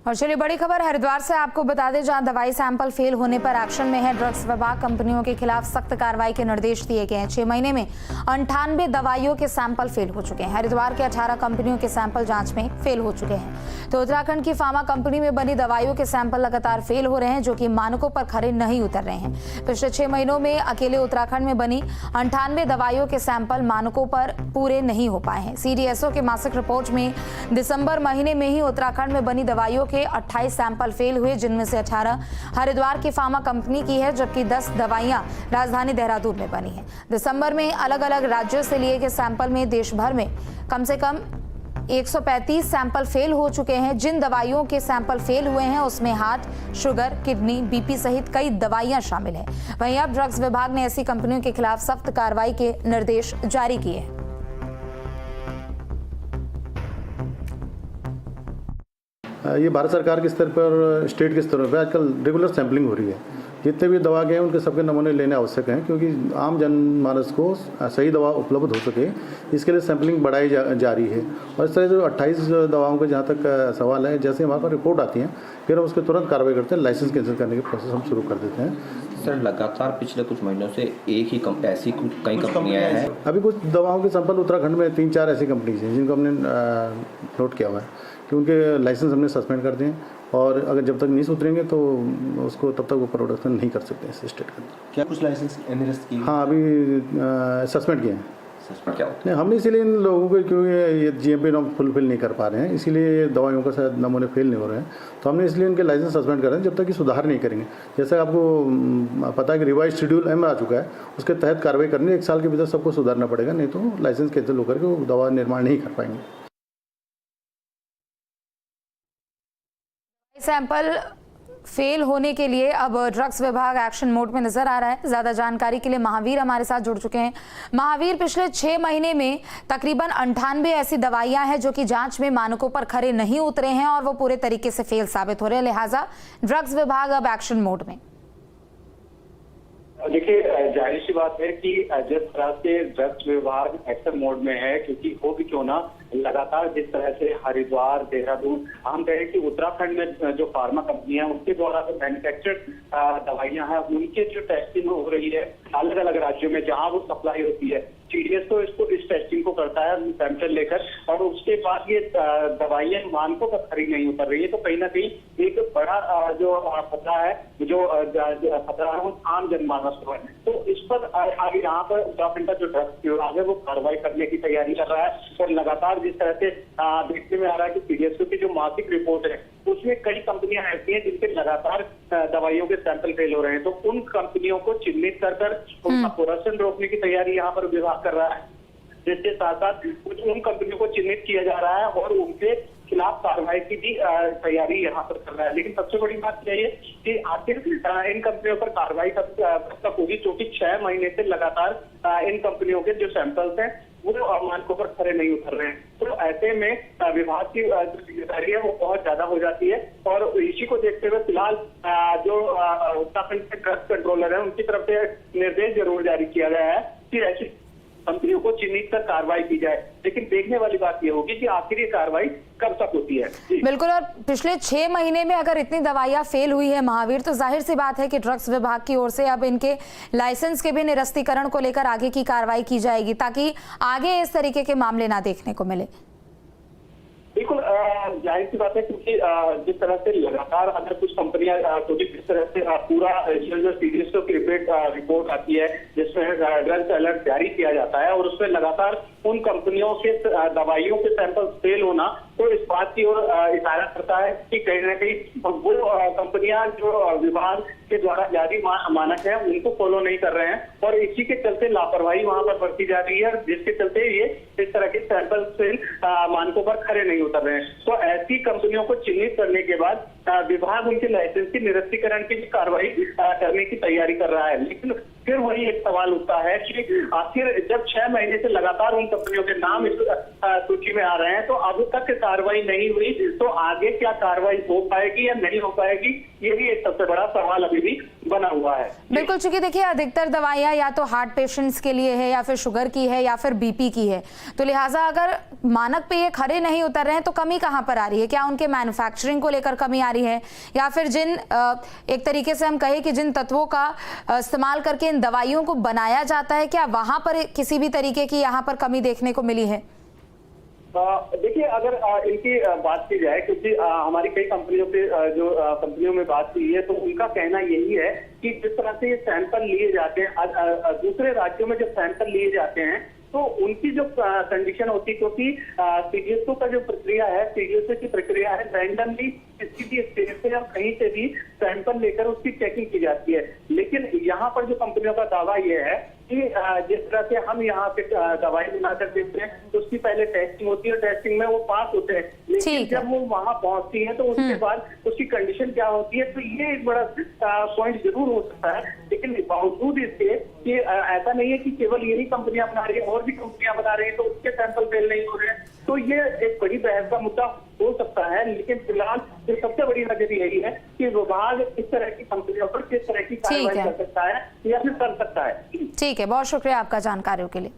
और चलिए बड़ी खबर हरिद्वार से आपको बता दें, जहां दवाई सैंपल फेल होने पर एक्शन में है ड्रग्स विभाग। कंपनियों के खिलाफ सख्त कार्रवाई के निर्देश दिए गए हैं। 6 महीने में 98 दवाइयों के सैंपल फेल हो चुके हैं। हरिद्वार के 18 कंपनियों के सैंपल जांच में फेल हो चुके हैं। तो उत्तराखंड की फार्मा कंपनी में बनी दवाइयों के सैंपल लगातार फेल हो रहे हैं, जो कि मानकों पर खरे नहीं उतर रहे हैं। पिछले 6 महीनों में अकेले उत्तराखंड में बनी 98 दवाइयों के सैंपल मानकों पर पूरे नहीं हो पाए हैं। CDSO के मासिक रिपोर्ट में दिसंबर महीने में ही उत्तराखंड में बनी दवाइयों के 28 सैंपल फेल हुए, जिनमें से 18 हरिद्वार की फार्मा कंपनी की है, जबकि 10 दवाइयां राजधानी देहरादून में बनी हैं। दिसंबर में अलग अलग राज्यों से लिए गए सैंपल में देश भर में कम से कम 135 सैंपल फेल हो चुके हैं। जिन दवाइयों के सैंपल फेल हुए हैं उसमें हार्ट, शुगर, किडनी, BP सहित कई दवाइयां शामिल हैं। वहीं अब ड्रग्स विभाग ने ऐसी कंपनियों के खिलाफ सख्त कार्रवाई के निर्देश जारी किए हैं। ये भारत सरकार के स्तर पर, स्टेट के स्तर पर आजकल रेगुलर सैंपलिंग हो रही है। जितने भी दवा के हैं उनके सबके नमूने लेने आवश्यक हैं, क्योंकि आम जनमानस को सही दवा उपलब्ध हो सके, इसके लिए सैंपलिंग बढ़ाई जा रही है। और इस तरह जो 28 दवाओं का जहाँ तक सवाल है, जैसे हमारे पास रिपोर्ट आती है फिर हम उसके तुरंत कार्रवाई करते हैं। लाइसेंस कैंसिल करने की प्रोसेस हम शुरू कर देते हैं। सर, लगातार पिछले कुछ महीनों से एक ही ऐसी कई कंपनियां हैं। अभी कुछ दवाओं के सैंपल उत्तराखंड में 3-4 ऐसी कंपनीज हैं जिनको हमने नोट किया हुआ है कि उनके लाइसेंस हमने सस्पेंड कर दिए, और अगर जब तक नहीं सुधरेंगे तो उसको तब तक वो प्रोडक्शन नहीं कर सकते इस स्टेट के अंदर। क्या कुछ लाइसेंस निरस्त किए? हाँ, अभी सस्पेंड किए हैं। सस्पेंड क्या होता है? नहीं, हमने इसीलिए इन लोगों को, क्योंकि ये GMP नॉर्म फुलफिल नहीं कर पा रहे हैं, इसीलिए दवाइयों का शायद नमूने फेल नहीं हो रहे हैं, तो हमने इसलिए इनके लाइसेंस सस्पेंड कर रहे हैं जब तक कि सुधार नहीं करेंगे। जैसे आपको पता है कि रिवाइज शेड्यूल M आ चुका है, उसके तहत कार्रवाई करनी है। 1 साल के भीतर सबको सुधारना पड़ेगा, नहीं तो लाइसेंस कैंसिल होकर के वो दवा निर्माण नहीं कर पाएंगे। सैंपल फेल होने के लिए अब ड्रग्स विभाग एक्शन मोड में नजर आ रहा है। ज्यादा जानकारी के लिए महावीर हमारे साथ जुड़ चुके हैं। महावीर, पिछले 6 महीने में तकरीबन 98 ऐसी दवाइयां हैं जो कि जांच में मानकों पर खरे नहीं उतरे हैं और वो पूरे तरीके से फेल साबित हो रहे हैं, लिहाजा ड्रग्स विभाग अब एक्शन मोड में। देखिए, जाहिर सी बात है कि जिस तरह से ड्रग्स विभाग एक्शन मोड में है, क्योंकि हो भी क्यों ना लगातार जिस तरह से हरिद्वार, देहरादून, हम कहें कि उत्तराखंड में जो फार्मा कंपनी है उनके द्वारा जो मैन्युफैक्चर्ड दवाइयां हैं उनके जो टेस्टिंग हो रही है अलग अलग राज्यों में जहां वो सप्लाई होती है, CDSO इसको इस टेस्टिंग को करता है सैंपल लेकर, और उसके बाद ये दवाइयां मानकों पर खरी नहीं उतर रही है। तो कहीं ना कहीं एक बड़ा जो खतरा है, जो खतरा है वो आम जनमानस को है। तो इस पर आगे यहाँ पर उत्तराखंड का जो ड्रग्स विभाग है वो कार्रवाई करने की तैयारी कर रहा है। और लगातार जिस तरह से देखने में आ रहा है कि CDSO की जो मासिक रिपोर्ट है उसमें कई कंपनियां ऐसी हैं जिनके लगातार दवाइयों के सैंपल फेल हो रहे हैं। तो उन कंपनियों को चिन्हित कर उनका प्रोडक्शन रोकने की तैयारी यहाँ पर विभाग कर रहा है, जिसके साथ साथ कुछ उन कंपनियों को चिन्हित किया जा रहा है और उनके खिलाफ कार्रवाई की भी तैयारी यहाँ पर कर रहा है। लेकिन सबसे बड़ी बात यह है कि आखिर इन कंपनियों पर कार्रवाई कब तक होगी, क्योंकि 6 महीने से लगातार इन कंपनियों के जो सैंपल्स हैं वो मानकों पर खरे नहीं उतर रहे हैं। तो ऐसे में विभाग की जो जिम्मेदारी है वो बहुत ज्यादा हो जाती है, और इसी को देखते हुए फिलहाल जो उत्तराखंड के ड्रग्स कंट्रोलर है उनकी तरफ से निर्देश जरूर जारी किया गया है कि ऐसी कंपनियों को चिन्हित कर कार्रवाई की जाए। लेकिन देखने वाली बात यह होगी कि आखिर ये कार्रवाई कब तक होती है। बिल्कुल, और पिछले 6 महीने में अगर इतनी दवाइयां फेल हुई है महावीर, तो जाहिर सी बात है कि ड्रग्स विभाग की ओर से अब इनके लाइसेंस के भी निरस्तीकरण को लेकर आगे की कार्रवाई की जाएगी, ताकि आगे इस तरीके के मामले ना देखने को मिले। बिल्कुल, जाहिर सी बात है, क्योंकि जिस तरह से लगातार अगर कुछ कंपनियां, क्योंकि जिस तरह से पूरा जो CDSO की रिपोर्ट आती है जिसमें ड्रग्स अलर्ट जारी किया जाता है और उसमें लगातार उन कंपनियों के दवाइयों के सैंपल फेल होना तो इस बात की ओर इशारा करता है कि कहीं ना कहीं वो कंपनियां जो विभाग के द्वारा जारी मानक है उनको फॉलो नहीं कर रहे हैं, और इसी के चलते लापरवाही वहां पर बरती जा रही है, जिसके चलते ये इस तरह के सैंपल फेल मानकों पर खरे नहीं उतर रहे हैं। तो ऐसी कंपनियों को चिन्हित करने के बाद विभाग उनके लाइसेंस के निरस्तीकरण की कार्रवाई करने की तैयारी कर रहा है। लेकिन फिर वही एक सवाल उठता है कि आखिर जब 6 महीने से लगातार उन कंपनियों के नाम इस सूची में आ रहे हैं तो अब तक कार्रवाई नहीं हुई, तो आगे क्या कार्रवाई हो पाएगी या नहीं हो पाएगी, यही एक सबसे बड़ा सवाल अभी भी बना हुआ है। बिल्कुल, चूंकि देखिए अधिकतर दवाइयां या तो हार्ट पेशेंट्स के लिए है या फिर शुगर की है या फिर बीपी की है, तो लिहाजा अगर मानक पे ये खरे नहीं उतर रहे हैं तो कमी कहां पर आ रही है? क्या उनके मैन्युफैक्चरिंग को लेकर कमी आ रही है, या फिर जिन एक तरीके से हम कहें कि जिन तत्वों का इस्तेमाल करके इन दवाइयों को बनाया जाता है, क्या वहां पर किसी भी तरीके की यहाँ पर कमी देखने को मिली है? देखिए, अगर इनकी बात की जाए, क्योंकि हमारी कई कंपनियों पे जो कंपनियों में बात हुई है, तो उनका कहना यही है कि जिस तरह से ये सैंपल लिए जाते हैं दूसरे राज्यों में, जब सैंपल लिए जाते हैं तो उनकी जो कंडीशन होती है, क्योंकि सीजीएसओ का जो प्रक्रिया है, सीजीएसओ की प्रक्रिया है, रैंडमली किसी भी स्टेट से या कहीं से भी सैंपल लेकर उसकी चेकिंग की जाती है। लेकिन यहाँ पर जो कंपनियों का दावा ये है कि जिस तरह से हम यहाँ पे दवाई बनाकर देते हैं तो उसकी पहले टेस्टिंग होती है, टेस्टिंग में वो पास होते हैं, लेकिन जब वो वहां पहुंचती है तो उसके बाद उसकी कंडीशन क्या होती है, तो ये एक बड़ा पॉइंट जरूर हो सकता है। लेकिन बावजूद इसके कि ऐसा नहीं है कि केवल यही कंपनियां बना रही है, और भी कंपनियां बना रही है तो उसके सैंपल फेल नहीं हो रहे हैं, तो ये एक बड़ी बहस का मुद्दा हो सकता है। लेकिन फिलहाल जो सबसे बड़ी नजर यही है कि विभाग इस तरह की कंपनियों पर किस तरह की कार्रवाई कर सकता है या फिर कर सकता है। ठीक है, बहुत शुक्रिया आपका जानकारियों के लिए।